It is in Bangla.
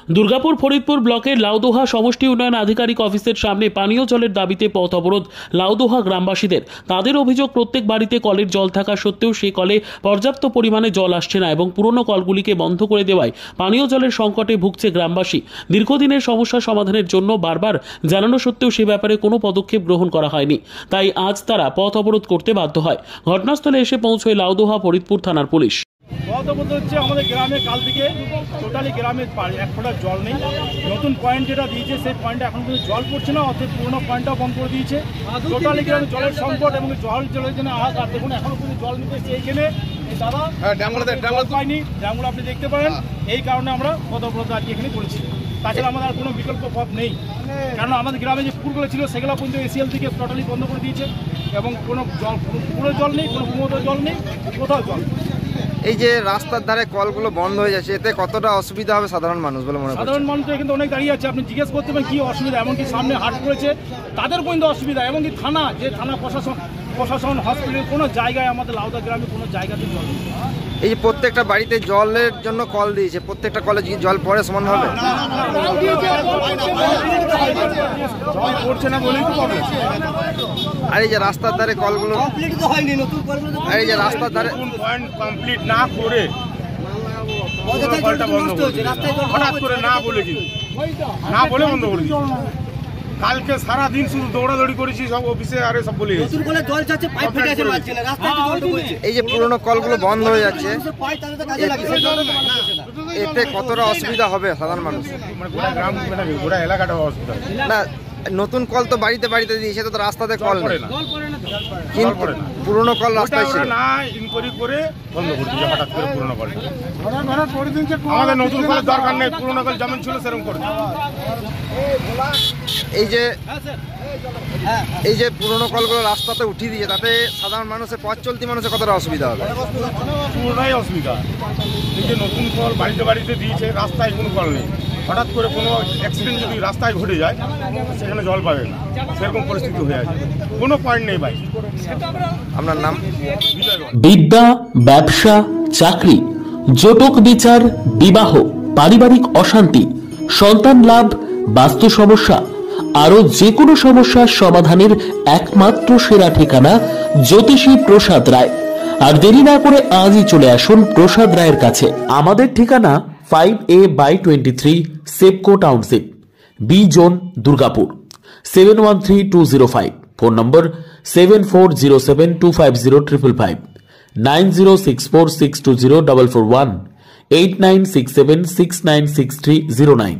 দুর্গাপুর ফরিদপুর ব্লকের লাউদোহা সমষ্টি উন্নয়ন আধিকারিক অফিসের সামনে পানীয় জলের দাবিতে পথ অবরোধ লাউদোহা গ্রামবাসীদের। তাদের অভিযোগ, প্রত্যেক বাড়িতে কলের জল থাকা সত্ত্বেও সেই কলে পর্যাপ্ত পরিমাণে জল আসছে না এবং পুরনো কলগুলিকে বন্ধ করে দেওয়ায় পানীয় জলের সংকটে ভুগছে গ্রামবাসী। দীর্ঘদিনের সমস্যা সমাধানের জন্য বারবার জানানো সত্ত্বেও সে ব্যাপারে কোনো পদক্ষেপ গ্রহণ করা হয়নি। তাই আজ তারা পথ অবরোধ করতে বাধ্য হয়। ঘটনাস্থলে এসে পৌঁছয় লাউদোহা ফরিদপুর থানার পুলিশ। পথ অবরোধ হচ্ছে আমাদের গ্রামে কাল থেকে টোটালি গ্রামে এক ফোঁটা জল নেই। নতুন পয়েন্ট যেটা দিয়েছে সেই পয়েন্টে এখন কিন্তু জল পড়ছে না, অর্থাৎ পুরোনো পয়েন্টটাও বন্ধ করে দিয়েছে। টোটালি গ্রামে জলের সংকট এবং জলের জন্য আজ আর দেখুন এখনো কিন্তু জল নিতে এসছে এইখানে দাদা জল পাইনি, ড্যামগুলো আপনি দেখতে পারেন। এই কারণে আমরা পথ অবরোধ আজকে এখানে করেছি। তাছাড়া আমাদের আর কোনো বিকল্প পথ নেই, কারণ আমাদের গ্রামে যে পুকুরগুলো ছিল সেগুলো কিন্তু এসিএল থেকে টোটালি বন্ধ করে দিয়েছে এবং কোনো জল পুকুরের জল নেই, কোনো কুয়োর জল নেই, কোথাও জল। এই যে রাস্তার ধারে কলগুলো বন্ধ হয়ে যাচ্ছে, এতে কতটা অসুবিধা হবে সাধারণ মানুষ বলে মনে হয়? সাধারণ মানুষ কিন্তু অনেক দাঁড়িয়ে আছে, আপনি জিজ্ঞেস করতে পারেন কি অসুবিধা। এমনকি সামনে হাট করেছে তাদের পর্যন্ত অসুবিধা, এমনকি থানা প্রশাসন হসপিটাল কোনো জায়গায় আমাদের লাউদা গ্রামে কোনো জায়গাতে জল নেই। এই যে প্রত্যেকটা বাড়িতে জলের জন্য কল দিয়েছে, প্রত্যেকটা কলে জল পড়ে সমান হবে? আর এই যে রাস্তার ধারে কলগুলো, আর এই যে রাস্তার ধারে কমপ্লিট না করে হঠাৎ করে না বলে বন্ধ করে দিই। কালকে সারাদিন শুধু দৌড়াদৌড়ি করেছি সব অফিসে, আরে সব বলে এই যে পুরোনো কলগুলো বন্ধ হয়ে যাচ্ছে, এতে কতটা অসুবিধা হবে সাধারণ মানুষ? গোটা এলাকাটা অসুবিধা না, নতুন কল তো বাড়িতে বাড়িতে দিয়েছে, তো রাস্তাতে কল নেই, কিন্তু পুরোনো কল রাস্তায় ছিল না। ইনকোয়ারি করে বন্ধ করে দিয়েছে হঠাৎ করে পুরোনো কল। আমাদের নতুন কলের দরকার নেই, পুরোনো কল যেমন ছিল সেরকম করে। এই যে পুরোনো কলগুলো রাস্তাতে উঠিয়ে দিয়েছে, তাতে সাধারণ মানুষের পথ চলতি মানুষের কতটা অসুবিধা হবে? পুরোটাই অসুবিধা। এই যে নতুন কল বাড়িতে বাড়িতে দিয়েছে, রাস্তায় কোনো কল নেই, হঠাৎ করে কোনো অ্যাক্সিডেন্ট যদি রাস্তায় ঘটে যায় সেখানে জল পাবে না, সেরকম পরিস্থিতি হয়ে আছে। কোনো পয়েন্ট নেই ভাই। আপনার নাম? বিদ্যা, ব্যবসা, চাকরি, জটক বিচার, বিবাহ, পারিবারিক অশান্তি, সন্তান লাভ, বাস্তু সমস্যা, আরো যে কোনো সমস্যার সমাধানের একমাত্র সেরা ঠিকানা জ্যোতিষী প্রসাদ রায়। আর দেরি না করে আজই চলে আসুন প্রসাদ রায়ের কাছে। আমাদের ঠিকানা 5A/23 Sepco township, B zone, Durgapur, 713205। Phone number 7407250555, 9064620441, 8967696309।